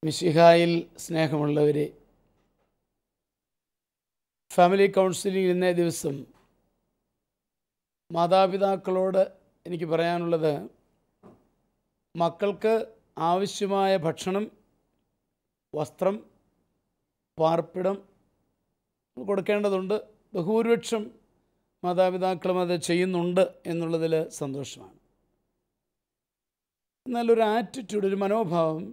മിശിഹായിൽ സ്നേഹമുള്ളവരെ, family counselling ഇന്നേ ദിവസം മാതാപിതാക്കളോട് എനിക്ക് പറയാനുള്ളത്, മക്കൾക്ക് ആവശ്യമായ ഭക്ഷണം, വസ്ത്രം, പാർപ്പിടം കൊടുക്കേണ്ടതുണ്ട്. ബഹുഭൂരിപക്ഷം മാതാപിതാക്കളും അത് ചെയ്യുന്നുണ്ട് എന്നുള്ളതിൽ സന്തോഷമാണ്. എന്നാൽ ഒരു ആറ്റിറ്റ്യൂഡ്, ഒരു മനോഭാവം,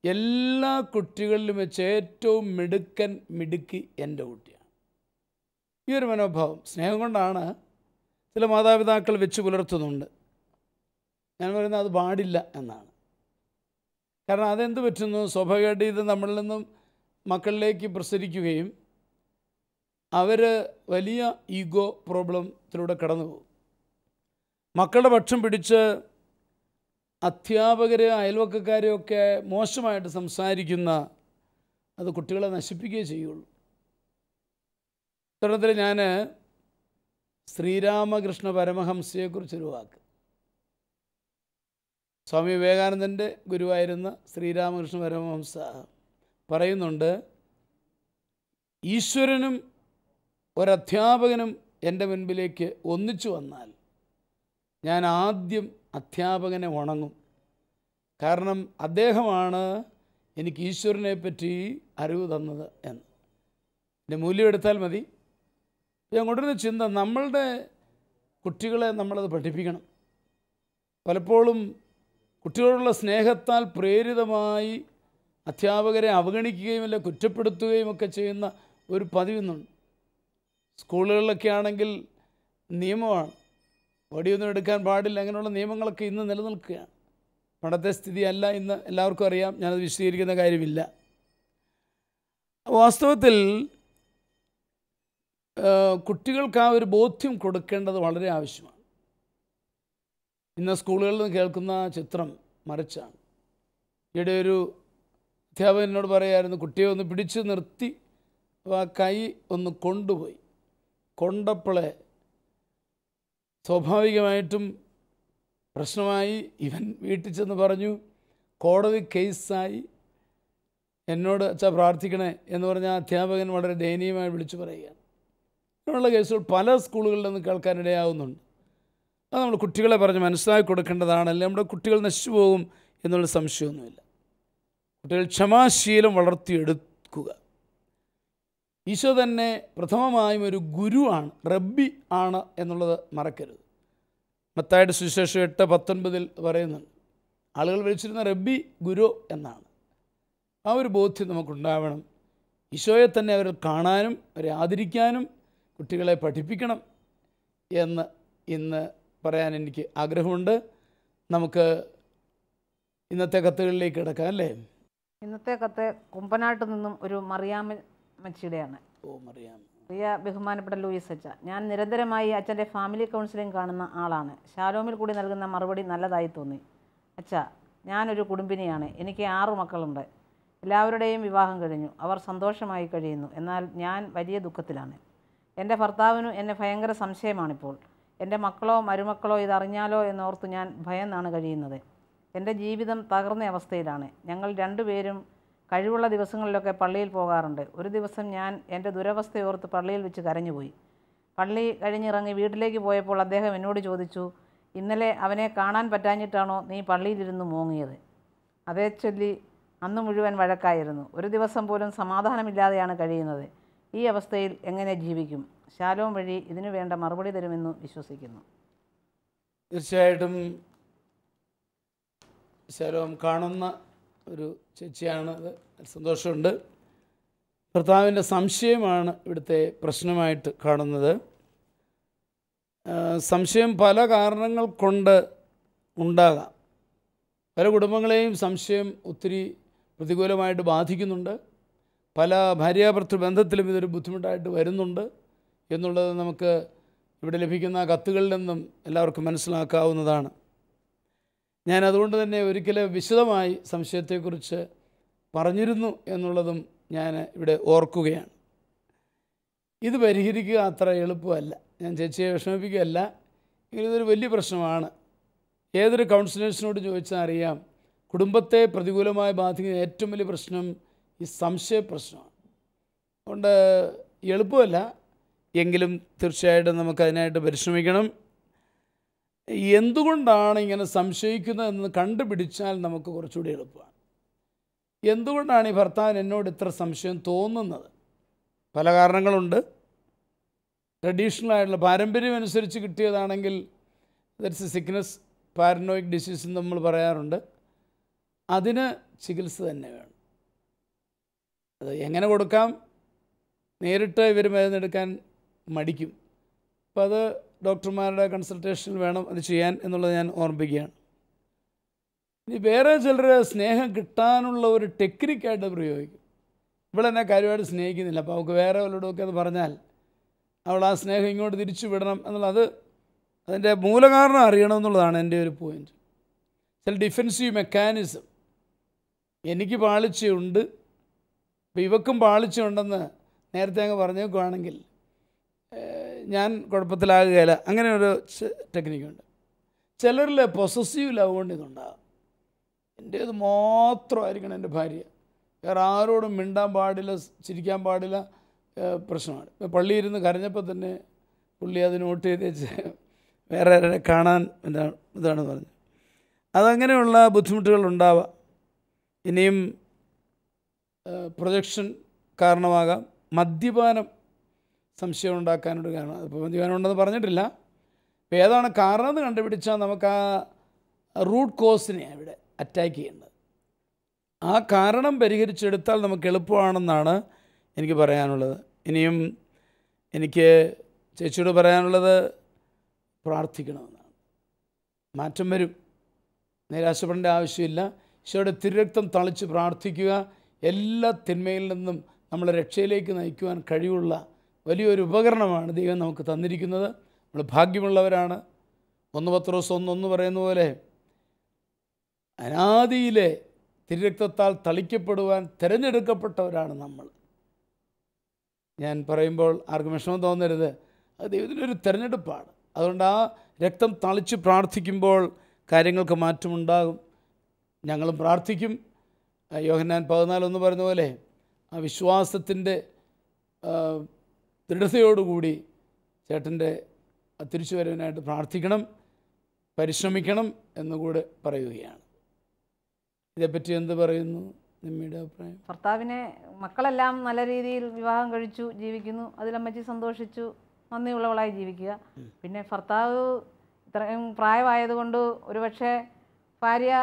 എല്ലാ കുട്ടികളിലും വെച്ച് ഏറ്റവും മിടുക്കി എൻ്റെ കുട്ടിയാണ്. ഈ ഒരു മനോഭാവം സ്നേഹം കൊണ്ടാണ് ചില മാതാപിതാക്കൾ വെച്ച് പുലർത്തുന്നുണ്ട്. ഞാൻ പറയുന്നത് അത് പാടില്ല എന്നാണ്. കാരണം അതെന്ത് പറ്റുന്നു, സ്വാഭാവികമായിട്ട് ഇത് നമ്മളിൽ നിന്നും മക്കളിലേക്ക് പ്രസരിക്കുകയും അവർ വലിയ ഈഗോ പ്രോബ്ലത്തിലൂടെ കടന്നു പോകും. മക്കളുടെ പക്ഷം പിടിച്ച് അധ്യാപകർ, അയൽവക്കക്കാരെയൊക്കെ മോശമായിട്ട് സംസാരിക്കുന്ന അത് കുട്ടികളെ നശിപ്പിക്കുകയേ ചെയ്യുള്ളൂ. ഇത്തരത്തിൽ ഞാൻ ശ്രീരാമകൃഷ്ണ പരമഹംസയെക്കുറിച്ചൊരു വാക്ക്, സ്വാമി വിവേകാനന്ദൻ്റെ ഗുരുവായിരുന്ന ശ്രീരാമകൃഷ്ണ പരമഹംസ പറയുന്നുണ്ട്, ഈശ്വരനും ഒരധ്യാപകനും എൻ്റെ മുൻപിലേക്ക് ഒന്നിച്ചു വന്നാൽ ഞാൻ ആദ്യം അധ്യാപകനെ വണങ്ങും. കാരണം അദ്ദേഹമാണ് എനിക്ക് ഈശ്വരനെ പറ്റി അറിവ് തന്നത് എന്ന്. എൻ്റെ മൂല്യം എടുത്താൽ മതി. ഞാൻ കൊണ്ടുവരുന്ന ചിന്ത, നമ്മളുടെ കുട്ടികളെ നമ്മളത് പഠിപ്പിക്കണം. പലപ്പോഴും കുട്ടികളോടുള്ള സ്നേഹത്താൽ പ്രേരിതമായി അധ്യാപകരെ അവഗണിക്കുകയും അല്ല കുറ്റപ്പെടുത്തുകയും ഒക്കെ ചെയ്യുന്ന ഒരു പതിവുന്നുണ്ട്. സ്കൂളുകളിലൊക്കെ ആണെങ്കിൽ നിയമമാണ്, വടിയൊന്നും എടുക്കാൻ പാടില്ല, അങ്ങനെയുള്ള നിയമങ്ങളൊക്കെ ഇന്ന് നിലനിൽക്കുകയാണ്. പണ്ടത്തെ സ്ഥിതിയല്ല ഇന്ന്, എല്ലാവർക്കും അറിയാം, ഞാനത് വിശദീകരിക്കുന്ന കാര്യമില്ല. വാസ്തവത്തിൽ കുട്ടികൾക്ക് ആ ഒരു ബോധ്യം കൊടുക്കേണ്ടത് വളരെ ആവശ്യമാണ്. ഇന്ന് സ്കൂളുകളിൽ നിന്ന് കേൾക്കുന്ന ചിത്രം മറിച്ചാണ്. ഈയിടെ ഒരു അധ്യാപകൻ എന്നോട് പറയായിരുന്നു, കുട്ടിയെ ഒന്ന് പിടിച്ച് നിർത്തി ആ കൈ ഒന്ന് കൊണ്ടുപോയി. കൊണ്ടപ്പോളെ സ്വാഭാവികമായിട്ടും പ്രശ്നമായി. ഇവൻ വീട്ടിൽ ചെന്ന് പറഞ്ഞു, കോടതി കേസായി. എന്നോട് അച്ഛാ പ്രാർത്ഥിക്കണേ എന്ന് പറഞ്ഞ അധ്യാപകൻ വളരെ ദയനീയമായി വിളിച്ചു പറയുകയാണ്. അങ്ങനെയുള്ള കേസുകൾ പല സ്കൂളുകളിൽ നിന്ന് കേൾക്കാനിടയാവുന്നുണ്ട്. അത് നമ്മൾ കുട്ടികളെ പറഞ്ഞ് മനസ്സിലാക്കി കൊടുക്കേണ്ടതാണ്. അല്ലെങ്കിൽ നമ്മുടെ കുട്ടികൾ നശിച്ചു പോകും എന്നുള്ള സംശയമൊന്നുമില്ല. കുട്ടികൾ ക്ഷമാശീലം വളർത്തിയെടുക്കുക. ഈശോ തന്നെ പ്രഥമമായും ഒരു ഗുരുവാണ്, റബ്ബി ആണ് എന്നുള്ളത് മറക്കരുത്. മത്തായിയുടെ സുവിശേഷം 8:19 പറയുന്നുണ്ട്, ആളുകൾ വിളിച്ചിരുന്ന റബ്ബി, ഗുരു എന്നാണ്. ആ ഒരു ബോധ്യം നമുക്കുണ്ടാവണം. ഈശോയെ തന്നെ അവരെ കാണാനും അവരെ ആദരിക്കാനും കുട്ടികളെ പഠിപ്പിക്കണം എന്ന് ഇന്ന് പറയാൻ എനിക്ക് ആഗ്രഹമുണ്ട്. നമുക്ക് ഇന്നത്തെ കത്തുകളിലേക്ക് കിടക്കാം, അല്ലേ? ഇന്നത്തെ കത്ത് കുമ്പനാട്ടിൽ നിന്നും ഒരു മറിയാമ്മച്ചിയുടെയാണ്. പ്രിയ ബഹുമാനപ്പെട്ട ലൂയിസ് അച്ഛ, ഞാൻ നിരന്തരമായി അച്ഛൻ്റെ ഫാമിലി കൗൺസിലിംഗ് കാണുന്ന ആളാണ്. ഷാലോമിൽ കൂടി നൽകുന്ന മറുപടി നല്ലതായി തോന്നി. അച്ഛ, ഞാനൊരു കുടുംബിനിയാണ്. എനിക്ക് 6 മക്കളുണ്ട്. എല്ലാവരുടെയും വിവാഹം കഴിഞ്ഞു. അവർ സന്തോഷമായി കഴിയുന്നു. എന്നാൽ ഞാൻ വലിയ ദുഃഖത്തിലാണ്. എൻ്റെ ഭർത്താവിനും എന്നെ ഭയങ്കര സംശയമാണിപ്പോൾ. എൻ്റെ മക്കളോ മരുമക്കളോ ഇതറിഞ്ഞാലോ എന്നോർത്ത് ഞാൻ ഭയന്നാണ് കഴിയുന്നത്. എൻ്റെ ജീവിതം തകർന്ന അവസ്ഥയിലാണ്. ഞങ്ങൾ 2 പേരും കഴിവുള്ള ദിവസങ്ങളിലൊക്കെ പള്ളിയിൽ പോകാറുണ്ട്. ഒരു ദിവസം ഞാൻ എൻ്റെ ദുരവസ്ഥയോർത്ത് പള്ളിയിൽ വെച്ച് കരഞ്ഞുപോയി. പള്ളി കഴിഞ്ഞിറങ്ങി വീട്ടിലേക്ക് പോയപ്പോൾ അദ്ദേഹം എന്നോട് ചോദിച്ചു, ഇന്നലെ അവനെ കാണാൻ പറ്റാഞ്ഞിട്ടാണോ നീ പള്ളിയിലിരുന്ന് മോങ്ങിയത്? അതേ ചൊല്ലി അന്ന് മുഴുവൻ വഴക്കായിരുന്നു. ഒരു ദിവസം പോലും സമാധാനമില്ലാതെയാണ് കഴിയുന്നത്. ഈ അവസ്ഥയിൽ എങ്ങനെ ജീവിക്കും? ശാലോം വഴി ഇതിനു വേണ്ട മറുപടി തരുമെന്ന് വിശ്വസിക്കുന്നു. തീർച്ചയായിട്ടും ശാലോം കാണുന്ന ഒരു ചേച്ചിയാണ്. അത് സന്തോഷമുണ്ട്. ഭർത്താവിൻ്റെ സംശയമാണ് ഇവിടുത്തെ പ്രശ്നമായിട്ട് കാണുന്നത്. സംശയം പല കാരണങ്ങൾ കൊണ്ട് ഉണ്ടാകാം. പല കുടുംബങ്ങളെയും സംശയം ഒത്തിരി പ്രതികൂലമായിട്ട് ബാധിക്കുന്നുണ്ട്. പല ഭാര്യാഭർത്തൃ ബന്ധത്തിലും ഇതൊരു ബുദ്ധിമുട്ടായിട്ട് വരുന്നുണ്ട് എന്നുള്ളത് നമുക്ക് ഇവിടെ ലഭിക്കുന്ന കത്തുകളിൽ നിന്നും എല്ലാവർക്കും മനസ്സിലാക്കാവുന്നതാണ്. ഞാൻ അതുകൊണ്ട് തന്നെ ഒരിക്കൽ വിശദമായി സംശയത്തെക്കുറിച്ച് പറഞ്ഞിരുന്നു എന്നുള്ളതും ഞാൻ ഇവിടെ ഓർക്കുകയാണ്. ഇത് പരിഹരിക്കുക അത്ര എളുപ്പമല്ല. ഞാൻ ചേച്ചിയെ വിഷമിപ്പിക്കുകയല്ല. ഇതൊരു വലിയ പ്രശ്നമാണ്. ഏതൊരു കൗൺസിലേഴ്സിനോട് ചോദിച്ചാൽ അറിയാം, കുടുംബത്തെ പ്രതികൂലമായി ബാധിക്കുന്ന ഏറ്റവും വലിയ പ്രശ്നം ഈ സംശയ പ്രശ്നമാണ്. അതുകൊണ്ട് എളുപ്പമല്ല, എങ്കിലും തീർച്ചയായിട്ടും നമുക്കതിനായിട്ട് പരിശ്രമിക്കണം. എന്തുകൊണ്ടാണ് ഇങ്ങനെ സംശയിക്കുന്നതെന്ന് കണ്ടുപിടിച്ചാൽ നമുക്ക് കുറച്ചുകൂടി എളുപ്പമാണ്. എന്തുകൊണ്ടാണ് ഈ ഭർത്താവിന് എന്നോട് ഇത്ര സംശയം തോന്നുന്നത്? പല കാരണങ്ങളുണ്ട്. ട്രഡീഷണലായിട്ടുള്ള പാരമ്പര്യം അനുസരിച്ച് കിട്ടിയതാണെങ്കിൽ ദറ്റ്സ് എ സിക്നസ്, പാരനോയിക് ഡിസീസ് എന്ന് നമ്മൾ പറയാറുണ്ട്. അതിന് ചികിത്സ തന്നെ വേണം. അത് എങ്ങനെ കൊടുക്കാം? നേരിട്ട് ഇവർ മരുന്നെടുക്കാൻ മടിക്കും. അപ്പോൾ അത് ഡോക്ടർമാരുടെ കൺസൾട്ടേഷൻ വേണം അത് ചെയ്യാൻ എന്നുള്ളത് ഞാൻ ഓർമ്മിപ്പിക്കുകയാണ്. ഇനി വേറെ ചിലർ സ്നേഹം കിട്ടാനുള്ള ഒരു ടെക്നിക്കായിട്ട് പ്രയോഗിക്കും. ഇവളെന്നെ കാര്യമായിട്ട് സ്നേഹിക്കുന്നില്ല, അപ്പോൾ അവൾക്ക് വേറെ വല്ലതുമൊക്കെ അത് പറഞ്ഞാൽ അവൾ ആ സ്നേഹം ഇങ്ങോട്ട് തിരിച്ചു വിടണം എന്നുള്ളത്, അതിൻ്റെ മൂലകാരണം അറിയണമെന്നുള്ളതാണ് എൻ്റെ ഒരു പോയിൻറ്റ്. ചില ഡിഫെൻസീവ് മെക്കാനിസം, എനിക്ക് പാളിച്ചയുണ്ട്, അപ്പോൾ ഇവക്കും പാളിച്ചയുണ്ടെന്ന് നേരത്തെ അങ്ങ് പറഞ്ഞേക്കുവാണെങ്കിൽ ഞാൻ കുഴപ്പത്തിലാകുകയില്ല, അങ്ങനെ ഒരു ടെക്നിക്കുണ്ട്. ചിലരിൽ പൊസസീവ് ലവ് കൊണ്ട് ഇതുണ്ടാകും. എൻ്റേത് മാത്രമായിരിക്കണം എൻ്റെ ഭാര്യ, വേറെ ആരോടും മിണ്ടാൻ പാടില്ല, ചിരിക്കാൻ പാടില്ല, പ്രശ്നമാണ്. പള്ളിയിൽ ഇരുന്ന് കരഞ്ഞപ്പോൾ തന്നെ പുള്ളി അത് നോട്ട് ചെയ്ത് വെച്ച് വേറെ ആരെ കാണാൻ ഇതാണ് പറഞ്ഞത്. അതങ്ങനെയുള്ള ബുദ്ധിമുട്ടുകൾ ഉണ്ടാവാം. ഇനിയും പ്രൊജക്ഷൻ കാരണമാകാം. മദ്യപാനം സംശയം ഉണ്ടാക്കാനൊരു കാരണം. ഇപ്പോൾ മദ്യപാനം ഉണ്ടെന്ന് പറഞ്ഞിട്ടില്ല. അപ്പോൾ ഏതാണ് കാരണം എന്ന് കണ്ടുപിടിച്ചാൽ നമുക്ക് ആ റൂട്ട് കോസിനെ അവിടെ അറ്റാക്ക് ചെയ്യേണ്ടത്. ആ കാരണം പരിഹരിച്ചെടുത്താൽ നമുക്ക് എളുപ്പമാണെന്നാണ് എനിക്ക് പറയാനുള്ളത്. ഇനിയും എനിക്ക് ചേച്ചിയോട് പറയാനുള്ളത് പ്രാർത്ഥിക്കണമെന്നാണ്. മാറ്റം വരും, നിരാശപ്പെടേണ്ട ആവശ്യമില്ല. ഈശോയുടെ തിരുരക്തം തളിച്ച് പ്രാർത്ഥിക്കുക. എല്ലാ തിന്മയിൽ നിന്നും നമ്മളെ രക്ഷയിലേക്ക് നയിക്കുവാൻ കഴിവുള്ള വലിയൊരു ഉപകരണമാണ് ദൈവം നമുക്ക് തന്നിരിക്കുന്നത്. നമ്മൾ ഭാഗ്യമുള്ളവരാണ്. 1 പത്രോസ് 1:1 പറയുന്ന പോലെ അനാദിയിലെ തിരുരക്തത്താൽ തളിക്കപ്പെടുവാൻ തിരഞ്ഞെടുക്കപ്പെട്ടവരാണ് നമ്മൾ. ഞാൻ പറയുമ്പോൾ ആർക്കും വിഷമം തോന്നരുത്, അത് ദൈവത്തിൻ്റെ ഒരു തിരഞ്ഞെടുപ്പാണ്. അതുകൊണ്ട് ആ രക്തം തളിച്ച് പ്രാർത്ഥിക്കുമ്പോൾ കാര്യങ്ങൾക്ക് മാറ്റമുണ്ടാകും. ഞങ്ങളും പ്രാർത്ഥിക്കും. യോഹന്നാൻ 14:1 പറയുന്ന പോലെ ആ വിശ്വാസത്തിൻ്റെ ദൃഢതയോടുകൂടി ചേട്ടൻ്റെ തിരിച്ചുവരവിനായിട്ട് പ്രാർത്ഥിക്കണം, പരിശ്രമിക്കണം എന്നുകൂടെ പറയുകയാണ്. ഇതേപ്പറ്റി എന്ത് പറയുന്നു നിമ്മിയുടെ അഭിപ്രായം? ഭർത്താവിനെ മക്കളെല്ലാം നല്ല രീതിയിൽ വിവാഹം കഴിച്ചു ജീവിക്കുന്നു, അതിലമ്മച്ചി സന്തോഷിച്ചു, നന്ദിയുള്ളവളായി ജീവിക്കുക. പിന്നെ ഭർത്താവ് ഇത്രയും പ്രായമായതുകൊണ്ട് ഒരുപക്ഷെ ഭാര്യ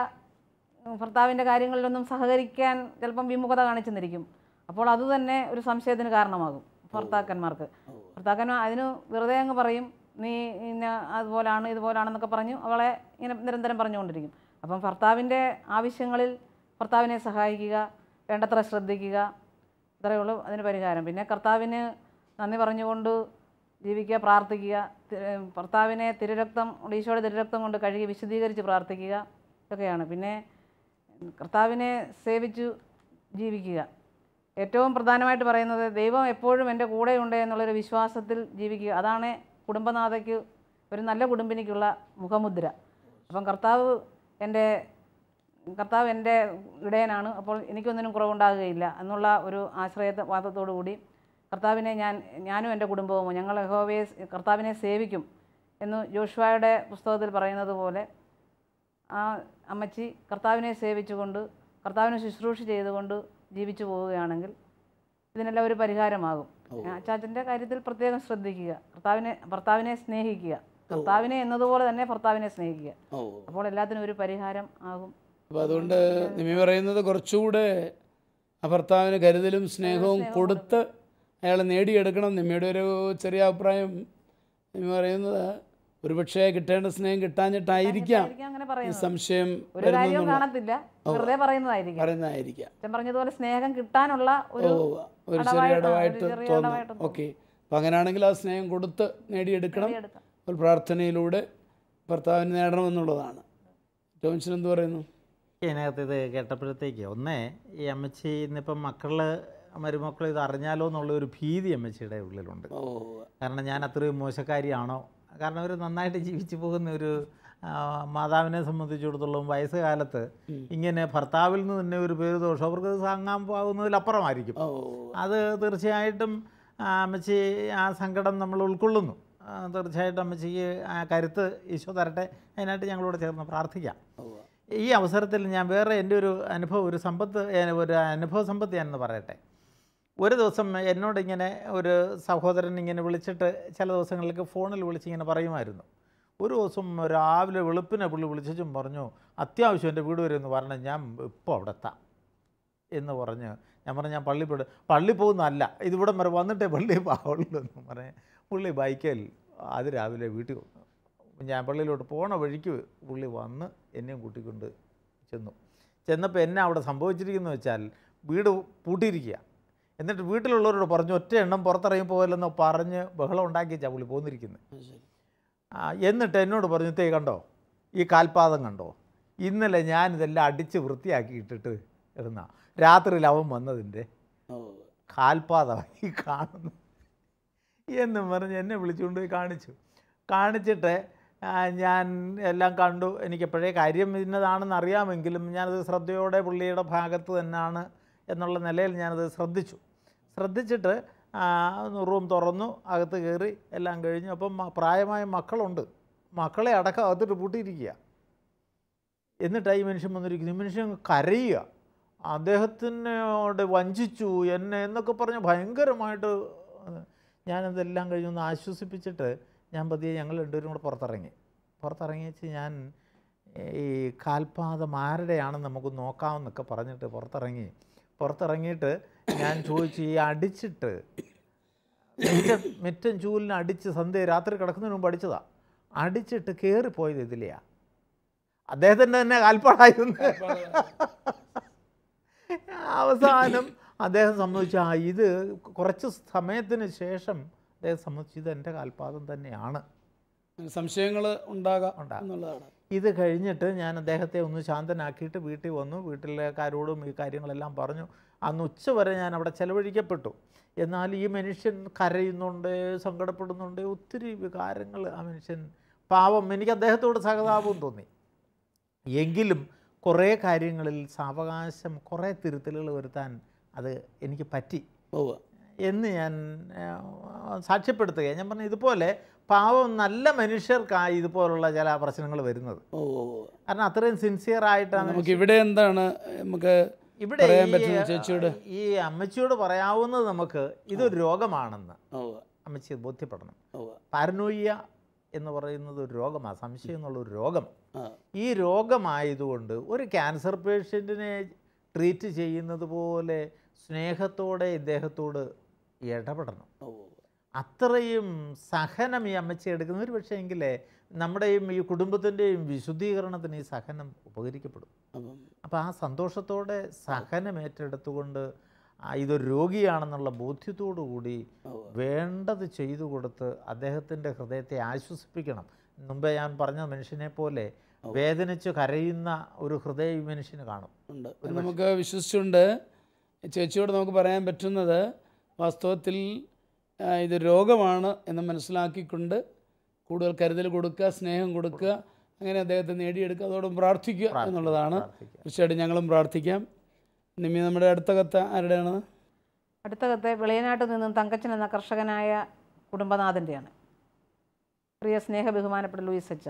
ഭർത്താവിൻ്റെ കാര്യങ്ങളിലൊന്നും സഹകരിക്കാൻ ചിലപ്പം വിമുഖത കാണിച്ചെന്നിരിക്കും. അപ്പോൾ അതുതന്നെ ഒരു സംശയത്തിന് കാരണമാകും ഭർത്താക്കന്മാർക്ക്. ഭർത്താക്കന്മാർ അതിന് വെറുതെ അങ്ങ് പറയും, നീ ഇന്ന അതുപോലാണ് ഇതുപോലാണെന്നൊക്കെ പറഞ്ഞു അവളെ ഇങ്ങനെ നിരന്തരം പറഞ്ഞുകൊണ്ടിരിക്കും. അപ്പം ഭർത്താവിൻ്റെ ആവശ്യങ്ങളിൽ ഭർത്താവിനെ സഹായിക്കുക, വേണ്ടത്ര ശ്രദ്ധിക്കുക, ഇത്രയേ ഉള്ളൂ അതിന് പരിഹാരം. പിന്നെ കർത്താവിന് നന്ദി പറഞ്ഞുകൊണ്ട് ജീവിക്കുക, പ്രാർത്ഥിക്കുക. ഭർത്താവിനെ ഈശോയുടെ തിരുരക്തം കൊണ്ട് കഴുകി വിശദീകരിച്ച് പ്രാർത്ഥിക്കുക, ഇതൊക്കെയാണ്. പിന്നെ കർത്താവിനെ സേവിച്ചു ജീവിക്കുക. ഏറ്റവും പ്രധാനമായിട്ട് പറയുന്നത് ദൈവം എപ്പോഴും എൻ്റെ കൂടെയുണ്ട് എന്നുള്ളൊരു വിശ്വാസത്തിൽ ജീവിക്കുക. അതാണ് കുടുംബനാഥയ്ക്ക്, ഒരു നല്ല കുടുംബിനിക്കുള്ള മുഖമുദ്ര. അപ്പം കർത്താവ് എൻ്റെ ഇടയനാണ്, അപ്പോൾ എനിക്കൊന്നിനും കുറവുണ്ടാകുകയില്ല എന്നുള്ള ഒരു ആശ്രയവാദത്തോടു കൂടി കർത്താവിനെ ഞാനും എൻ്റെ കുടുംബവും ഞങ്ങൾ യഹോവയെ കർത്താവിനെ സേവിക്കും എന്ന് ജോഷുവയുടെ പുസ്തകത്തിൽ പറയുന്നത് പോലെ ആ അമ്മച്ചി കർത്താവിനെ സേവിച്ചുകൊണ്ട് കർത്താവിനെ ശുശ്രൂഷ ചെയ്തുകൊണ്ട് ജീവിച്ചു പോവുകയാണെങ്കിൽ ഇതിനെല്ലാം ഒരു പരിഹാരമാകും. അച്ചാച്ചൻ്റെ കാര്യത്തിൽ പ്രത്യേകം ശ്രദ്ധിക്കുക, ഭർത്താവിനെ സ്നേഹിക്കുക, കർത്താവിനെ എന്നതുപോലെ തന്നെ ഭർത്താവിനെ സ്നേഹിക്കുക. അപ്പോൾ എല്ലാത്തിനും ഒരു പരിഹാരം ആകും. അപ്പോൾ അതുകൊണ്ട് നിമ്മി പറയുന്നത് കുറച്ചുകൂടെ ആ ഭർത്താവിന് കരുതലും സ്നേഹവും കൊടുത്ത് അയാളെ നേടിയെടുക്കണം. നിമ്മിയുടെ ഒരു ചെറിയ അഭിപ്രായം നിമ്മി പറയുന്നത് ഒരുപക്ഷെ കിട്ടേണ്ട സ്നേഹം കിട്ടാഞ്ഞിട്ടായിരിക്കാം ഈ സംശയം കാണത്തില്ല, വെറുതെ പറയുന്നതായിരിക്കാം. പറഞ്ഞതുപോലെ സ്നേഹം കിട്ടാനുള്ള ഒരു ചെറിയ ഇടവായിട്ട് തോന്നും. ഓക്കെ, അപ്പം അങ്ങനെയാണെങ്കിൽ ആ സ്നേഹം കൊടുത്ത് നേടിയെടുക്കണം. ഒരു പ്രാർത്ഥനയിലൂടെ ഭർത്താവിന് നേടണമെന്നുള്ളതാണ്. ടോമിച്ചൻ എന്ത് പറയുന്നു? ഇതിനകത്ത് ഇത് കേട്ടപ്പോഴത്തേക്ക് ഈ അമ്മച്ചി ഇന്നിപ്പം മരുമക്കൾ ഇത് അറിഞ്ഞാലോ എന്നുള്ളൊരു ഭീതി അമ്മച്ചിയുടെ ഉള്ളിലുണ്ട്. കാരണം ഞാൻ അത്രയും മോശക്കാരിയാണോ? കാരണം അവർ നന്നായിട്ട് ജീവിച്ചു പോകുന്ന ഒരു മാതാവിനെ സംബന്ധിച്ചിടത്തോളം വയസ്സുകാലത്ത് ഇങ്ങനെ ഭർത്താവിൽ നിന്ന് തന്നെ ഒരു പേര് ദോഷം അവർക്ക് താങ്ങാൻ പോകുന്നതിലപ്പുറമായിരിക്കും. അത് തീർച്ചയായിട്ടും അമ്മച്ചി ആ സങ്കടം നമ്മൾ ഉൾക്കൊള്ളുന്നു. തീർച്ചയായിട്ടും അമ്മച്ചിക്ക് ആ കരുത്ത് ഈശോ തരട്ടെ. അതിനായിട്ട് ഞങ്ങളോട് ചേർന്ന് പ്രാർത്ഥിക്കാം. ഈ അവസരത്തിൽ ഞാൻ വേറെ എൻ്റെ ഒരു അനുഭവ സമ്പത്ത് ഞാനെന്ന് പറയട്ടെ. ഒരു ദിവസം എന്നോടിങ്ങനെ ഒരു സഹോദരൻ ഇങ്ങനെ വിളിച്ചിട്ട് ചില ദിവസങ്ങളിലേക്ക് ഫോണിൽ വിളിച്ചിങ്ങനെ പറയുമായിരുന്നു. ഒരു ദിവസം രാവിലെ വെളുപ്പിനെ പുള്ളി വിളിച്ചും പറഞ്ഞു, അത്യാവശ്യം എൻ്റെ വീട് വരെ ഒന്ന് പറഞ്ഞാൽ ഞാൻ ഇപ്പോൾ അവിടെ എത്താം എന്ന് പറഞ്ഞ് ഞാൻ പറഞ്ഞു ഞാൻ പള്ളി പോകുന്നതല്ല, ഇതിവിടം വരെ വന്നിട്ടേ പള്ളി പാവുള്ളൂ എന്ന് പറഞ്ഞ് പുള്ളി ബൈക്കിൽ അത് രാവിലെ വീട്ടിൽ വന്നു. ഞാൻ പള്ളിയിലോട്ട് പോണ വഴിക്ക് പുള്ളി വന്ന് എന്നെയും കൂട്ടിക്കൊണ്ട് ചെന്നപ്പോൾ എന്നെ അവിടെ സംഭവിച്ചിരിക്കുന്നത് വെച്ചാൽ വീട് പൂട്ടിയിരിക്കുക. എന്നിട്ട് വീട്ടിലുള്ളവരോട് പറഞ്ഞു ഒറ്റ എണ്ണം പുറത്തിറങ്ങി പോകലെന്ന് പറഞ്ഞ് ബഹളം ഉണ്ടാക്കിച്ചാൽ പുള്ളി പോന്നിരിക്കുന്നത്. എന്നിട്ട് എന്നോട് പറഞ്ഞു, തേ കണ്ടോ ഈ കാൽപാദം കണ്ടോ, ഇന്നലെ ഞാനിതെല്ലാം അടിച്ച് വൃത്തിയാക്കിയിട്ടിട്ട് ഇരുന്ന രാത്രിയിൽ അവൻ വന്നതിൻ്റെ കാൽപാദമായി കാണുന്നു എന്നും പറഞ്ഞ് എന്നെ വിളിച്ചുകൊണ്ട് പോയി കാണിച്ചിട്ട് ഞാൻ എല്ലാം കണ്ടു. എനിക്കെപ്പോഴേ കാര്യം ഇന്നതാണെന്ന് അറിയാമെങ്കിലും ഞാനത് ശ്രദ്ധയോടെ പുള്ളിയുടെ ഭാഗത്ത് തന്നെയാണ് എന്നുള്ള നിലയിൽ ഞാനത് ശ്രദ്ധിച്ചിട്ട് റൂം തുറന്നു, അകത്ത് കയറി എല്ലാം കഴിഞ്ഞു. അപ്പം പ്രായമായ മക്കളുണ്ട്, മക്കളെ അടക്കം അകത്തിട്ട് പൂട്ടിയിരിക്കുക. എന്നിട്ടായി മനുഷ്യൻ വന്നിരിക്കുന്നു. ഈ മനുഷ്യൻ കരയുക, അദ്ദേഹത്തിനോട് വഞ്ചിച്ചു എന്നെ എന്നൊക്കെ പറഞ്ഞ് ഭയങ്കരമായിട്ട്. ഞാനതെല്ലാം കഴിഞ്ഞൊന്ന് ആശ്വസിപ്പിച്ചിട്ട് ഞാൻ പതിയെ ഞങ്ങൾ രണ്ടുപേരും കൂടെ പുറത്തിറങ്ങി വെച്ച് ഞാൻ ഈ കാൽപാദം ആരുടെയാണെന്ന് നമുക്ക് നോക്കാമെന്നൊക്കെ പറഞ്ഞിട്ട് പുറത്തിറങ്ങിയിട്ട് ഞാൻ ചോദിച്ചു, ഈ അടിച്ചിട്ട് മെറ്റൻ ചൂലിന് അടിച്ച് സന്ധ്യ രാത്രി കിടക്കുന്നതിന് മുമ്പ് അടിച്ചിട്ട് കയറിപ്പോയത് ഇതിലെയാ, അദ്ദേഹത്തിൻ്റെ തന്നെ കാൽപ്പാടായിരുന്നു. അവസാനം അദ്ദേഹം സമ്മതിച്ചു, ഇത് കുറച്ച് സമയത്തിന് ശേഷം അദ്ദേഹം സമ്മതിച്ചു ഇത് എൻ്റെ കാൽപാദം തന്നെയാണ്. സംശയങ്ങൾ ഉണ്ടാകാം എന്നുള്ളതാണ്. ഇത് കഴിഞ്ഞിട്ട് ഞാൻ അദ്ദേഹത്തെ ഒന്ന് ശാന്തനാക്കിയിട്ട് വീട്ടിൽ വന്നു. വീട്ടിലേക്കാരോടും ഈ കാര്യങ്ങളെല്ലാം പറഞ്ഞു. അന്ന് ഉച്ചവരെ ഞാൻ അവിടെ ചെലവഴിക്കപ്പെട്ടു. എന്നാൽ ഈ മനുഷ്യൻ കരയുന്നുണ്ട്, സങ്കടപ്പെടുന്നുണ്ട്, ഒത്തിരി വികാരങ്ങൾ. ആ മനുഷ്യൻ പാവം, എനിക്ക് അദ്ദേഹത്തോട് സഹതാപവും തോന്നി. എങ്കിലും കുറേ കാര്യങ്ങളിൽ സാവകാശം കുറേ തിരുത്തലുകൾ വരുത്താൻ അത് എനിക്ക് പറ്റി എന്ന് ഞാൻ സാക്ഷ്യപ്പെടുത്തുകയാണ്. ഞാൻ പറഞ്ഞു ഇതുപോലെ പാവം നല്ല മനുഷ്യർക്കായി ഇതുപോലുള്ള ചില പ്രശ്നങ്ങൾ വരുന്നത്. കാരണം അത്രയും സിൻസിയറായിട്ടാണ്. നമുക്ക് ഇവിടെ എന്താണ് നമുക്ക് ഇവിടെ ഈ അമ്മച്ചിയോട് പറയാവുന്നത്, നമുക്ക് ഇതൊരു രോഗമാണെന്ന് അമ്മച്ചി ബോധ്യപ്പെടണം. പാരനോയിയ എന്ന് പറയുന്നത് ഒരു രോഗമാണ്, സംശയം എന്നുള്ളൊരു രോഗം. ഈ രോഗമായതുകൊണ്ട് ഒരു ക്യാൻസർ പേഷ്യൻറ്റിനെ ട്രീറ്റ് ചെയ്യുന്നത് പോലെ സ്നേഹത്തോടെ ഇദ്ദേഹത്തോട് ഇടപെടണം. അത്രയും സഹനം ഈ അമ്മച്ചി എടുക്കുന്ന. ഒരു പക്ഷേ എങ്കിലേ നമ്മുടെയും ഈ കുടുംബത്തിൻ്റെയും വിശുദ്ധീകരണത്തിന് ഈ സഹനം ഉപകരിക്കപ്പെടും. അപ്പോൾ ആ സന്തോഷത്തോടെ സഹനം ഏറ്റെടുത്തുകൊണ്ട് ഇതൊരു രോഗിയാണെന്നുള്ള ബോധ്യത്തോടു കൂടി വേണ്ടത് ചെയ്തു കൊടുത്ത് അദ്ദേഹത്തിൻ്റെ ഹൃദയത്തെ ആശ്വസിപ്പിക്കണം. മുമ്പേ ഞാൻ പറഞ്ഞ മനുഷ്യനെ പോലെ വേദനിച്ച് കരയുന്ന ഒരു ഹൃദയം ഈ മനുഷ്യന് കാണും. നമുക്ക് വിശ്വസിച്ചുകൊണ്ട് ചേച്ചിയോട് നമുക്ക് പറയാൻ പറ്റുന്നത്, വാസ്തവത്തിൽ ഇത് രോഗമാണ് എന്ന് മനസ്സിലാക്കിക്കൊണ്ട് കൂടുതൽ കരുതൽ കൊടുക്കുക, സ്നേഹം കൊടുക്കുക, അങ്ങനെ അദ്ദേഹത്തെ നേടിയെടുക്കുക, അതോടൊപ്പം പ്രാർത്ഥിക്കുക എന്നുള്ളതാണ്. തീർച്ചയായിട്ടും ഞങ്ങളും പ്രാർത്ഥിക്കാം. നിമ്മി, നമ്മുടെ അടുത്ത കത്ത് ആരുടെയാണ്? അടുത്ത കത്ത് വെളിയനാട്ടിൽ നിന്നും തങ്കച്ചൻ എന്ന കർഷകനായ കുടുംബനാഥൻ്റെയാണ്. പ്രിയ സ്നേഹ ബഹുമാനപ്പെട്ട ലൂയിസ് അച്ഛ,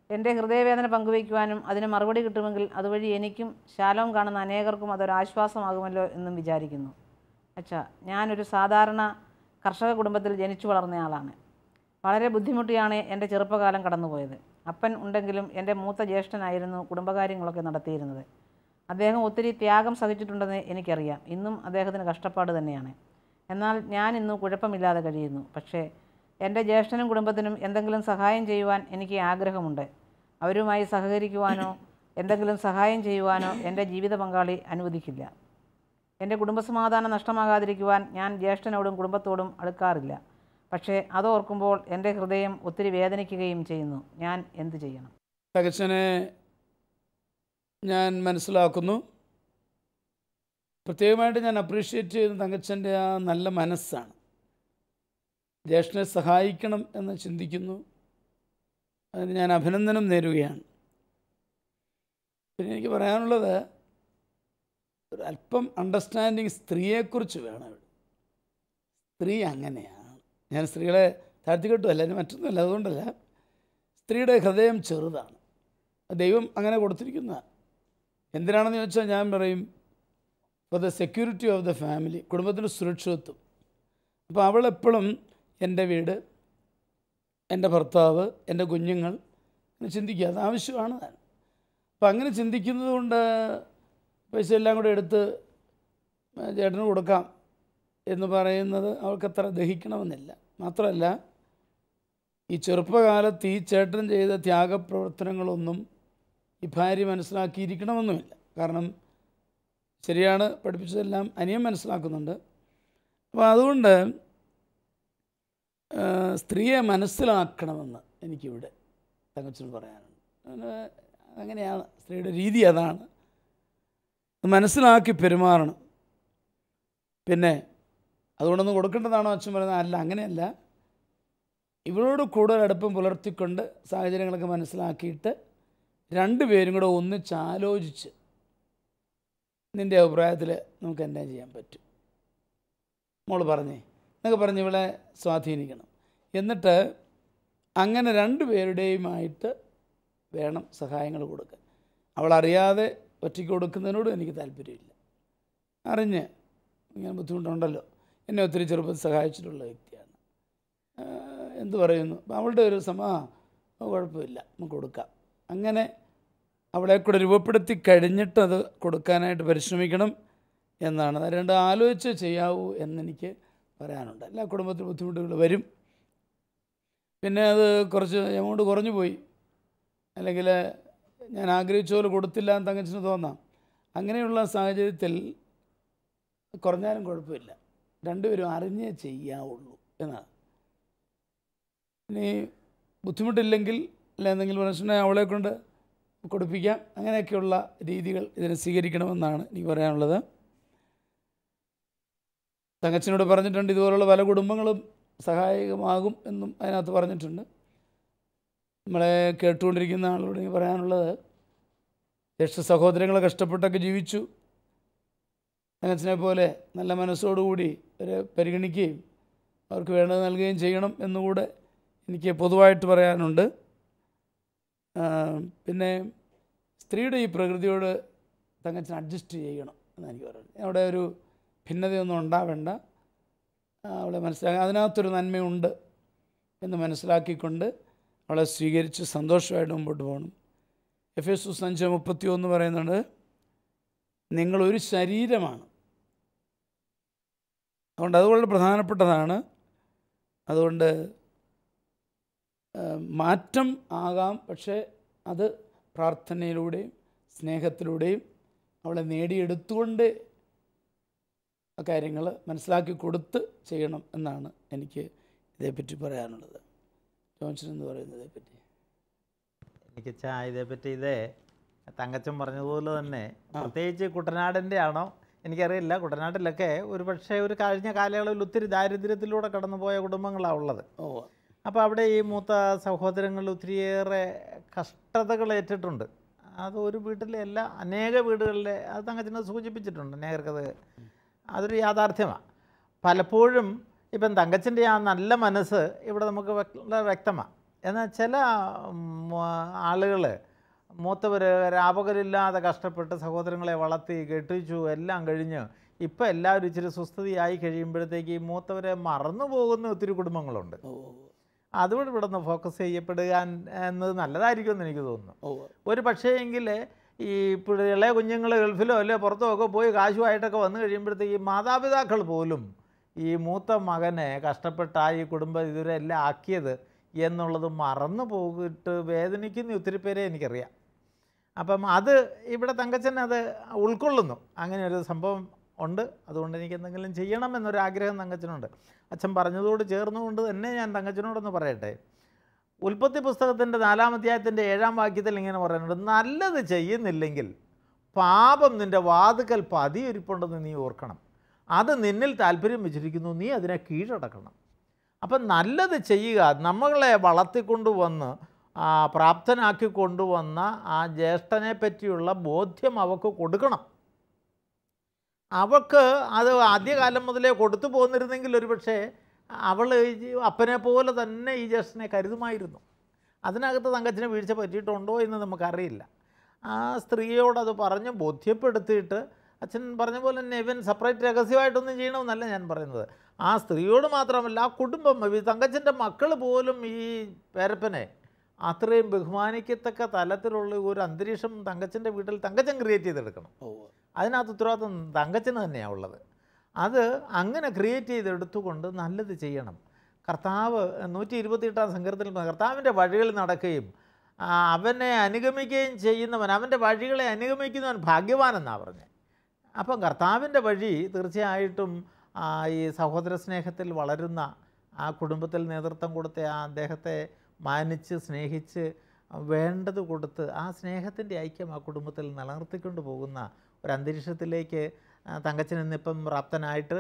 എൻ്റെ ഹൃദയവേദന പങ്കുവയ്ക്കുവാനും അതിന് മറുപടി കിട്ടുമെങ്കിൽ അതുവഴി എനിക്കും ശാലോം കാണുന്ന അനേകർക്കും അതൊരാശ്വാസമാകുമല്ലോ എന്നും വിചാരിക്കുന്നു. അച്ഛ, ഞാനൊരു സാധാരണ കർഷക കുടുംബത്തിൽ ജനിച്ചു വളർന്നയാളാണ്. വളരെ ബുദ്ധിമുട്ടിയാണ് എൻ്റെ ചെറുപ്പകാലം കടന്നുപോയത്. അപ്പൻ ഉണ്ടെങ്കിലും എൻ്റെ മൂത്ത ജ്യേഷ്ഠനായിരുന്നു കുടുംബകാര്യങ്ങളൊക്കെ നടത്തിയിരുന്നത്. അദ്ദേഹം ഒത്തിരി ത്യാഗം സഹിച്ചിട്ടുണ്ടെന്ന് എനിക്കറിയാം. ഇന്നും അദ്ദേഹത്തിന് കഷ്ടപ്പാട് തന്നെയാണ്. എന്നാൽ ഞാൻ ഇന്ന് കുഴപ്പമില്ലാതെ കഴിയുന്നു. പക്ഷേ എൻ്റെ ജ്യേഷ്ഠനും കുടുംബത്തിനും എന്തെങ്കിലും സഹായം ചെയ്യുവാൻ എനിക്ക് ആഗ്രഹമുണ്ട്. അവരുമായി സഹകരിക്കുവാനോ എന്തെങ്കിലും സഹായം ചെയ്യുവാനോ എൻ്റെ ജീവിത പങ്കാളി അനുവദിക്കില്ല. എൻ്റെ കുടുംബസമാധാനം നഷ്ടമാകാതിരിക്കുവാൻ ഞാൻ ജ്യേഷ്ഠനോടും കുടുംബത്തോടും അടുക്കാറില്ല. പക്ഷേ അതോർക്കുമ്പോൾ എൻ്റെ ഹൃദയം ഒത്തിരി വേദനിക്കുകയും ചെയ്യുന്നു. ഞാൻ എന്ത് ചെയ്യണം? തങ്കച്ചനെ ഞാൻ മനസ്സിലാക്കുന്നു. പ്രത്യേകമായിട്ട് ഞാൻ അപ്രീഷിയേറ്റ് ചെയ്യുന്ന തങ്കച്ചൻ്റെ ആ നല്ല മനസ്സാണ്. ജ്യേഷ്ഠനെ സഹായിക്കണം എന്ന് ചിന്തിക്കുന്നു. അതിന് ഞാൻ അഭിനന്ദനം നേരുകയാണ്. പിന്നെ എനിക്ക് പറയാനുള്ളത്, ഒരു അല്പം അണ്ടർസ്റ്റാൻഡിങ് സ്ത്രീയെക്കുറിച്ച് വേണം. സ്ത്രീ അങ്ങനെയാണ്. ഞാൻ സ്ത്രീകളെ താഴ്ത്തിക്കെട്ടുമല്ല, അതിന് മറ്റൊന്നുമല്ല, അതുകൊണ്ടല്ല. സ്ത്രീയുടെ ഹൃദയം ചെറുതാണ്. ദൈവം അങ്ങനെ കൊടുത്തിരിക്കുന്നതാണ്. എന്തിനാണെന്ന് ചോദിച്ചാൽ ഞാൻ പറയും, for the security of the family, കുടുംബത്തിൻ്റെ സുരക്ഷിതത്വം. അപ്പോൾ അവളെപ്പോഴും എൻ്റെ വീട്, എൻ്റെ ഭർത്താവ്, എൻ്റെ കുഞ്ഞുങ്ങൾ എന്ന് ചിന്തിക്കുക. അത് ആവശ്യമാണ്. അപ്പം അങ്ങനെ ചിന്തിക്കുന്നത് കൊണ്ട് പൈസ എല്ലാം കൂടെ എടുത്ത് ചേട്ടന് കൊടുക്കാം എന്ന് പറയുന്നത് അവൾക്കത്ര ദഹിക്കണമെന്നില്ല. മാത്രമല്ല, ഈ ചെറുപ്പകാലത്ത് ഈ ചേട്ടൻ ചെയ്ത ത്യാഗപ്രവർത്തനങ്ങളൊന്നും ഈ ഭാര്യ മനസ്സിലാക്കിയിരിക്കണമെന്നുമില്ല. കാരണം ശരിയാണ്, പഠിപ്പിച്ചതെല്ലാം അനിയൻ മനസ്സിലാക്കുന്നുണ്ട്. അപ്പോൾ അതുകൊണ്ട് സ്ത്രീയെ മനസ്സിലാക്കണമെന്ന് എനിക്കിവിടെ തങ്കച്ചന് പറയാനുണ്ട്. അങ്ങനെയാണ് സ്ത്രീയുടെ രീതി, അതാണ്. മനസ്സിലാക്കി പെരുമാറണം. പിന്നെ അതുകൊണ്ടൊന്നും കൊടുക്കേണ്ടതാണോ അച്ഛൻ പറയുന്നത്? അല്ല, അങ്ങനെയല്ല. ഇവളോട് കൂടുതൽ അടുപ്പം പുലർത്തിക്കൊണ്ട് സാഹചര്യങ്ങളൊക്കെ മനസ്സിലാക്കിയിട്ട് രണ്ടുപേരും കൂടെ ഒന്നിച്ചാലോചിച്ച് നിൻ്റെ അഭിപ്രായത്തിൽ നമുക്ക് എന്നാ ചെയ്യാൻ പറ്റും, മോള് പറഞ്ഞേ എന്നൊക്കെ പറഞ്ഞ് ഇവളെ സ്വാധീനിക്കണം. എന്നിട്ട് അങ്ങനെ രണ്ടുപേരുടെയുമായിട്ട് വേണം സഹായങ്ങൾ കൊടുക്കാൻ. അവളറിയാതെ ഒറ്റയ്ക്ക് കൊടുക്കുന്നതിനോട് എനിക്ക് താല്പര്യമില്ല. അറിഞ്ഞ് ഇങ്ങനെ ബുദ്ധിമുട്ടുണ്ടല്ലോ, എന്നെ ഒത്തിരി ചെറുപ്പത്തിൽ സഹായിച്ചിട്ടുള്ള വ്യക്തിയാണ്, എന്ത് പറയുന്നു, അവളുടെ ഒരു കുഴപ്പമില്ല, നമുക്ക് കൊടുക്കാം. അങ്ങനെ അവളെ കൂടെ രൂപപ്പെടുത്തി കഴിഞ്ഞിട്ട് അത് കൊടുക്കാനായിട്ട് പരിശ്രമിക്കണം എന്നാണ്. അത് രണ്ടും ആലോചിച്ച് ചെയ്യാവൂ എന്നെനിക്ക് പറയാനുണ്ട്. എല്ലാ കുടുംബത്തിലും ബുദ്ധിമുട്ടുകൾ വരും. പിന്നെ അത് കുറച്ച് എമൗണ്ട് കുറഞ്ഞു പോയി, അല്ലെങ്കിൽ ഞാൻ ആഗ്രഹിച്ച പോലെ കൊടുത്തില്ല എന്ന് തങ്കച്ചന് തോന്നാം. അങ്ങനെയുള്ള സാഹചര്യത്തിൽ കുറഞ്ഞാലും കുഴപ്പമില്ല, രണ്ടുപേരും അറിഞ്ഞേ ചെയ്യാവുള്ളൂ എന്നാണ്. ഇനി ബുദ്ധിമുട്ടില്ലെങ്കിൽ അല്ല എന്തെങ്കിലും പ്രശ്നം അവളെ കൊണ്ട് കൊടുപ്പിക്കാം. അങ്ങനെയൊക്കെയുള്ള രീതികൾ ഇതിനെ സ്വീകരിക്കണമെന്നാണ് എനിക്ക് പറയാനുള്ളത്. തങ്കച്ചനോട് പറഞ്ഞിട്ടുണ്ട്, ഇതുപോലുള്ള പല കുടുംബങ്ങളും സഹായകമാകും എന്നും അതിനകത്ത് പറഞ്ഞിട്ടുണ്ട്. നമ്മളെ കേട്ടുകൊണ്ടിരിക്കുന്ന ആളോട് എനിക്ക് പറയാനുള്ളത്, ജ്യേഷ്ഠ സഹോദരങ്ങളെ കഷ്ടപ്പെട്ടൊക്കെ ജീവിച്ചു, തങ്കച്ചനെ പോലെ നല്ല മനസ്സോടുകൂടി അവരെ പരിഗണിക്കുകയും അവർക്ക് വേണ്ടത് നൽകുകയും ചെയ്യണം എന്നുകൂടെ എനിക്ക് പൊതുവായിട്ട് പറയാനുണ്ട്. പിന്നെ സ്ത്രീയുടെ ഈ പ്രകൃതിയോട് തങ്കച്ചൻ അഡ്ജസ്റ്റ് ചെയ്യണം എന്നാണ് എനിക്ക് പറയുന്നത്. അവിടെ ഒരു ഭിന്നതയൊന്നും ഉണ്ടാവേണ്ട, അവളെ മനസ്സിലാക്കി അതിനകത്തൊരു നന്മയുണ്ട് എന്ന് മനസ്സിലാക്കിക്കൊണ്ട് അവളെ സ്വീകരിച്ച് സന്തോഷമായിട്ട് മുമ്പോട്ട് പോകണം. എഫേസ്യസ് 5:31 പറയുന്നുണ്ട്, നിങ്ങളൊരു ശരീരമാണ്. അതുകൊണ്ട് അത് വളരെ പ്രധാനപ്പെട്ടതാണ്. അതുകൊണ്ട് മാറ്റം ആകാം, പക്ഷേ അത് പ്രാർത്ഥനയിലൂടെയും സ്നേഹത്തിലൂടെയും അവളെ നേടിയെടുത്തുകൊണ്ട് ആ കാര്യങ്ങൾ മനസ്സിലാക്കി കൊടുത്ത് ചെയ്യണം എന്നാണ് എനിക്ക് ഇതേപ്പറ്റി പറയാനുള്ളത്. ജോൺസൺ എന്ന് പറയുന്നത് ഇതേപ്പറ്റി എനിക്ക് ഇതേപ്പറ്റി തങ്കച്ചൻ പറഞ്ഞതുപോലെ തന്നെ, പ്രത്യേകിച്ച് കുട്ടനാടിൻ്റെ ആണോ എനിക്കറിയില്ല, കുട്ടനാട്ടിലൊക്കെ ഒരു പക്ഷേ ഒരു കഴിഞ്ഞ കാലയളവിൽ ഒത്തിരി ദാരിദ്ര്യത്തിലൂടെ കടന്നുപോയ കുടുംബങ്ങളാണ് ഉള്ളത്. അപ്പോൾ അവിടെ ഈ മൂത്ത സഹോദരങ്ങൾ ഒത്തിരിയേറെ കഷ്ടതകൾ ഏറ്റിട്ടുണ്ട്. അത് ഒരു വീട്ടിലെ അനേക വീടുകളിലെ അത് തങ്കച്ചനെ സൂചിപ്പിച്ചിട്ടുണ്ട്, അനേകർക്കത് അതൊരു യാഥാർത്ഥ്യമാണ്. പലപ്പോഴും ഇപ്പം തങ്കച്ചൻ്റെ ആ നല്ല മനസ്സ് ഇവിടെ നമുക്ക് വ്യക്തമാണ്. എന്നാൽ ചില ആളുകൾ മൂത്തവർ രാപകലില്ലാതെ കഷ്ടപ്പെട്ട് സഹോദരങ്ങളെ വളർത്തി കെട്ടിച്ചു എല്ലാം കഴിഞ്ഞ് ഇപ്പം എല്ലാവരും ഇച്ചിരി സ്വസ്ഥതയായി കഴിയുമ്പോഴത്തേക്ക് ഈ മൂത്തവരെ മറന്നു പോകുന്ന ഒത്തിരി കുടുംബങ്ങളുണ്ട്. അതുകൊണ്ട് ഇവിടെ നിന്ന് ഫോക്കസ് ചെയ്യപ്പെടുക എന്നത് നല്ലതായിരിക്കുമെന്ന് എനിക്ക് തോന്നുന്നു. ഒരു പക്ഷേ എങ്കിൽ ഈ ഇളയ കുഞ്ഞുങ്ങൾ ഗൾഫിലോ അല്ലെ പുറത്തോ ഒക്കെ പോയി കാശുമായിട്ടൊക്കെ വന്നു കഴിയുമ്പോഴത്തേക്ക് മാതാപിതാക്കൾ പോലും ഈ മൂത്ത മകനെ കഷ്ടപ്പെട്ട ഈ കുടുംബം ഇതുവരെ എല്ലാം ആക്കിയത് എന്നുള്ളത് മറന്നു പോയിട്ട് വേദനിക്കുന്ന ഒത്തിരി പേരെ എനിക്കറിയാം. അപ്പം അത് ഇവിടെ തങ്കച്ചൻ അത് ഉൾക്കൊള്ളുന്നു, അങ്ങനെ ഒരു സംഭവം ഉണ്ട്. അതുകൊണ്ട് എനിക്ക് എന്തെങ്കിലും ചെയ്യണമെന്നൊരാഗ്രഹം തങ്കച്ചനുണ്ട്. അച്ഛൻ പറഞ്ഞതോട് ചേർന്നുകൊണ്ട് തന്നെ ഞാൻ തങ്കച്ചനോടൊന്ന് പറയട്ടെ. ഉൽപ്പത്തി പുസ്തകത്തിൻ്റെ 4-ാം അധ്യായത്തിൻ്റെ 7-ാം വാക്യത്തിൽ ഇങ്ങനെ പറയുന്നുണ്ട്, നല്ലത് ചെയ്യുന്നില്ലെങ്കിൽ പാപം നിൻ്റെ വാതുക്കൽ പതിയിരിപ്പുണ്ടെന്ന് നീ ഓർക്കണം, അത് നിന്നിൽ താല്പര്യം വെച്ചിരിക്കുന്നു, നീ അതിനെ കീഴടക്കണം. അപ്പം നല്ലത് ചെയ്യുക, നമ്മളെ വളർത്തിക്കൊണ്ടുവന്ന് പ്രാപ്തനാക്കി കൊണ്ടുവന്ന ആ ജ്യേഷ്ഠനെ പറ്റിയുള്ള ബോധ്യം അവൾക്ക് കൊടുക്കണം. അവൾക്ക് അത് ആദ്യകാലം മുതലേ കൊടുത്തു പോന്നിരുന്നെങ്കിൽ ഒരുപക്ഷെ അവൾ അപ്പനെ പോലെ തന്നെ ഈ ജ്യേഷ്ഠനെ കരുതുമായിരുന്നു. അതിനകത്ത് തങ്കച്ചന് വീഴ്ച പറ്റിയിട്ടുണ്ടോ എന്ന് നമുക്കറിയില്ല. ആ സ്ത്രീയോടത് പറഞ്ഞ് ബോധ്യപ്പെടുത്തിയിട്ട് അച്ഛൻ പറഞ്ഞ പോലെ തന്നെ ഇവൻ സെപ്പറേറ്റ് രഹസ്യമായിട്ടൊന്നും ചെയ്യണമെന്നല്ല ഞാൻ പറയുന്നത്. ആ സ്ത്രീയോട് മാത്രമല്ല, ആ കുടുംബം, തങ്കച്ചൻ്റെ മക്കൾ പോലും ഈ പേരപ്പനെ അത്രയും ബഹുമാനിക്കത്തക്ക തലത്തിലുള്ള ഒരു അന്തരീക്ഷം തങ്കച്ചൻ്റെ വീട്ടിൽ തങ്കച്ചൻ ക്രിയേറ്റ് ചെയ്തെടുക്കണം. അതിനകത്ത് ഉത്തരവാദിത്വം തങ്കച്ചന് തന്നെയാണ് ഉള്ളത്. അത് അങ്ങനെ ക്രിയേറ്റ് ചെയ്തെടുത്തുകൊണ്ട് നല്ലത് ചെയ്യണം. കർത്താവ് 128-ാം സങ്കീർത്തനത്തിൽ കർത്താവിൻ്റെ വഴികളിൽ നടക്കുകയും അവനെ അനുഗമിക്കുകയും ചെയ്യുന്നവൻ, അവൻ്റെ വഴികളെ അനുഗമിക്കുന്നവൻ ഭാഗ്യവാനെന്നാണ് പറഞ്ഞത്. അപ്പം കർത്താവിൻ്റെ വഴി തീർച്ചയായിട്ടും ഈ സഹോദര സ്നേഹത്തിൽ വളരുന്ന ആ കുടുംബത്തിൽ നേതൃത്വം കൊടുത്ത ആ അദ്ദേഹത്തെ മാനിച്ച് സ്നേഹിച്ച് വേണ്ടത് കൊടുത്ത് ആ സ്നേഹത്തിൻ്റെ ഐക്യം ആ കുടുംബത്തിൽ നിലനിർത്തിക്കൊണ്ട് പോകുന്ന ഒരു അന്തരീക്ഷത്തിലേക്ക് തങ്കച്ചൻ ഇന്നിപ്പം പ്രാപ്തനായിട്ട്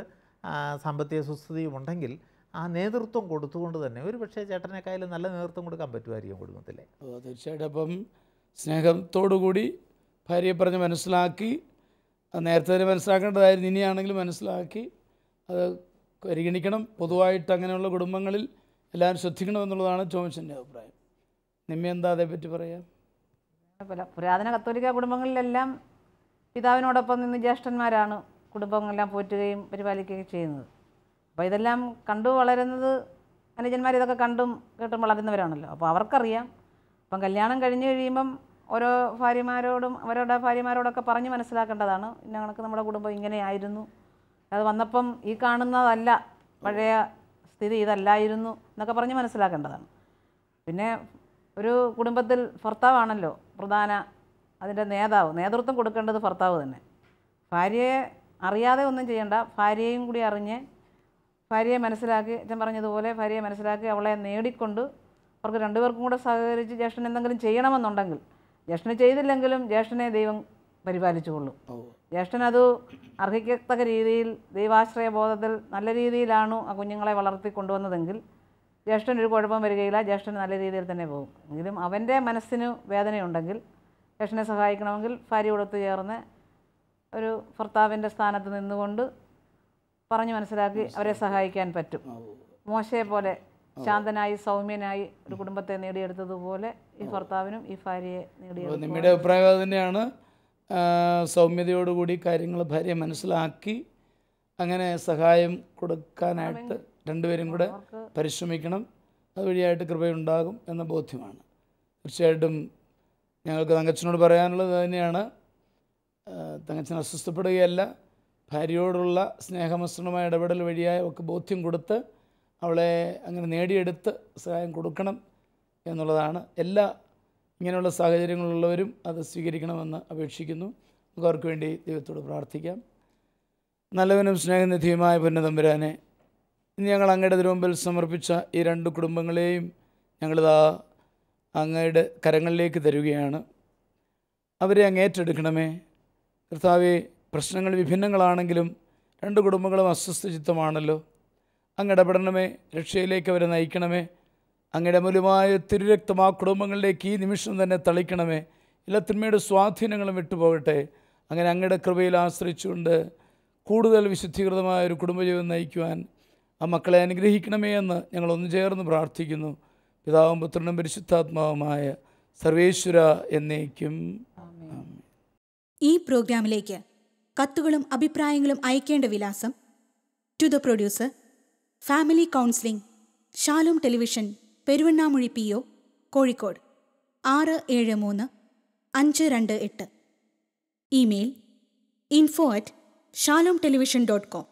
സാമ്പത്തിക സുസ്ഥിതിയും ഉണ്ടെങ്കിൽ ആ നേതൃത്വം കൊടുത്തുകൊണ്ട് തന്നെ ഒരു പക്ഷേ ചേട്ടനേക്കായാലും നല്ല നേതൃത്വം കൊടുക്കാൻ പറ്റുമായിരിക്കും കുടുംബത്തിലെ. തീർച്ചയായിട്ടും. അപ്പം സ്നേഹത്തോടുകൂടി ഭാര്യയെ പറഞ്ഞ് മനസ്സിലാക്കി, നേരത്തെ തന്നെ മനസ്സിലാക്കേണ്ടതായിരുന്നു, ഇനിയാണെങ്കിലും മനസ്സിലാക്കി അത് പരിഗണിക്കണം. പൊതുവായിട്ട് അങ്ങനെയുള്ള കുടുംബങ്ങളിൽ എല്ലാവരും ശ്രദ്ധിക്കണമെന്നുള്ളതാണ് ടോമിച്ചൻ്റെ അഭിപ്രായം. നിമ്മ എന്താ അതേപ്പറ്റി പറയാം? പുരാതന കത്തോലിക്ക കുടുംബങ്ങളിലെല്ലാം പിതാവിനോടൊപ്പം നിന്ന് ജ്യേഷ്ഠന്മാരാണ് കുടുംബങ്ങളെല്ലാം പോറ്റുകയും പരിപാലിക്കുകയും ചെയ്യുന്നത്. അപ്പോൾ ഇതെല്ലാം കണ്ടു വളരുന്നത് അനുജന്മാർ ഇതൊക്കെ കണ്ടും കേട്ടും വളരുന്നവരാണല്ലോ. അപ്പോൾ അവർക്കറിയാം. അപ്പം കല്യാണം കഴിഞ്ഞ് കഴിയുമ്പം ഓരോ ഭാര്യമാരോടും അവരുടെ ഭാര്യമാരോടൊക്കെ പറഞ്ഞ് മനസ്സിലാക്കേണ്ടതാണ്. ഇന്ന കണക്ക് നമ്മുടെ കുടുംബം ഇങ്ങനെയായിരുന്നു, അത് വന്നപ്പം ഈ കാണുന്നതല്ല, പഴയ സ്ഥിതി ഇതല്ലായിരുന്നു എന്നൊക്കെ പറഞ്ഞ് മനസ്സിലാക്കേണ്ടതാണ്. പിന്നെ ഒരു കുടുംബത്തിൽ ഭർത്താവാണല്ലോ പ്രധാന അതിൻ്റെ നേതൃത്വം കൊടുക്കേണ്ടത് ഭർത്താവ് തന്നെ. ഭാര്യയെ അറിയാതെ ഒന്നും ചെയ്യണ്ട, ഭാര്യയും കൂടി അറിഞ്ഞ് ഭാര്യയെ മനസ്സിലാക്കി, അച്ഛൻ പറഞ്ഞതുപോലെ ഭാര്യയെ മനസ്സിലാക്കി അവളെ നേടിക്കൊണ്ട് അവർക്ക് രണ്ടുപേർക്കും കൂടെ സഹകരിച്ച് ജ്യേഷ്ഠൻ എന്തെങ്കിലും ചെയ്യണമെന്നുണ്ടെങ്കിൽ, ജ്യേഷ്ഠന് ചെയ്തില്ലെങ്കിലും ജ്യേഷ്ഠനെ ദൈവം പരിപാലിച്ചുകൊള്ളും. ജ്യേഷ്ഠനത് അർഹിക്കത്തക്ക രീതിയിൽ ദൈവാശ്രയ ബോധത്തിൽ നല്ല രീതിയിലാണ് ആ കുഞ്ഞുങ്ങളെ വളർത്തി കൊണ്ടുവന്നതെങ്കിൽ ജ്യേഷ്ഠനൊരു കുഴപ്പം വരികയില്ല, ജ്യേഷ്ഠന് നല്ല രീതിയിൽ തന്നെ പോകും. എങ്കിലും അവൻ്റെ മനസ്സിന് വേദനയുണ്ടെങ്കിൽ ജ്യേഷ്ഠനെ സഹായിക്കണമെങ്കിൽ ഭാര്യയോടൊത്ത് ചേർന്ന് ഒരു ഭർത്താവിൻ്റെ സ്ഥാനത്ത് നിന്നുകൊണ്ട് പറഞ്ഞു മനസ്സിലാക്കി അവരെ സഹായിക്കാൻ പറ്റും. മോശയെ പോലെ ശാന്തനായി സൗമ്യനായി ഒരു കുടുംബത്തെ നേടിയെടുത്തതുപോലെ ഈ ഭർത്താവിനും ഈ ഭാര്യയെ നേടിയെടുക്കും. നിങ്ങളുടെ അഭിപ്രായം അത് തന്നെയാണ്. സൗമ്യതയോടുകൂടി കാര്യങ്ങൾ ഭാര്യയെ മനസ്സിലാക്കി അങ്ങനെ സഹായം കൊടുക്കാനായിട്ട് രണ്ടുപേരും കൂടെ പരിശ്രമിക്കണം. അതുവഴിയായിട്ട് കൃപയുണ്ടാകും എന്ന ബോധ്യമാണ്. തീർച്ചയായിട്ടും ഞങ്ങൾക്ക് തങ്കച്ചനോട് പറയാനുള്ളത് തന്നെയാണ്. തങ്കച്ചൻ അസ്വസ്ഥപ്പെടുകയല്ല, ഭാര്യയോടുള്ള സ്നേഹമസൃണമായ ഇടപെടൽ വഴിയായ ഒക്കെ ബോധ്യം കൊടുത്ത് അവളെ അങ്ങനെ നേടിയെടുത്ത് സഹായം കൊടുക്കണം എന്നുള്ളതാണ്. എല്ലാ ഇങ്ങനെയുള്ള സാഹചര്യങ്ങളുള്ളവരും അത് സ്വീകരിക്കണമെന്ന് അപേക്ഷിക്കുന്നു. നമുക്ക് അവർക്ക് വേണ്ടി ദൈവത്തോട് പ്രാർത്ഥിക്കാം. നല്ലവനും സ്നേഹനിധിയുമായ പൊന്നുതമ്പുരാനെ, ഇന്ന് ഞങ്ങൾ അങ്ങയുടെ തിരുമുമ്പിൽ സമർപ്പിച്ച ഈ രണ്ട് കുടുംബങ്ങളെയും ഞങ്ങളിതാ അങ്ങയുടെ കരങ്ങളിലേക്ക് തരുകയാണ്. അവരെ അങ്ങ് ഏറ്റെടുക്കണമേ കർത്താവേ. പ്രശ്നങ്ങൾ വിഭിന്നങ്ങളാണെങ്കിലും രണ്ട് കുടുംബങ്ങളും അസ്വസ്ഥ ചിത്തമാണല്ലോ. അങ്ങ് ഇടപെടണമേ, രക്ഷയിലേക്ക് അവരെ നയിക്കണമേ. അങ്ങയുടെ മൂലമായ തിരുരക്തം ആ കുടുംബങ്ങളിലേക്ക് ഈ നിമിഷം തന്നെ തളിക്കണമേ. എല്ലാ തിന്മയുടെ സ്വാധീനങ്ങളും വിട്ടുപോകട്ടെ. അങ്ങനെ അങ്ങയുടെ കൃപയിൽ ആശ്രയിച്ചുകൊണ്ട് കൂടുതൽ വിശുദ്ധീകൃതമായ ഒരു കുടുംബജീവിതം നയിക്കുവാൻ ആ മക്കളെ അനുഗ്രഹിക്കണമേ എന്ന് ഞങ്ങൾ ഒന്ന് ചേർന്ന് പ്രാർത്ഥിക്കുന്നു. പിതാവും പുത്രനും പരിശുദ്ധാത്മാവുമായ സർവേശ്വര എന്നേക്കും. ഈ പ്രോഗ്രാമിലേക്ക് കത്തുകളും അഭിപ്രായങ്ങളും അയക്കേണ്ട വിലാസം: to the producer, family counselling, Shalom television, Peruvannamuzhi PO, Kozhikode 673-528. Email info@shalomtelevision.com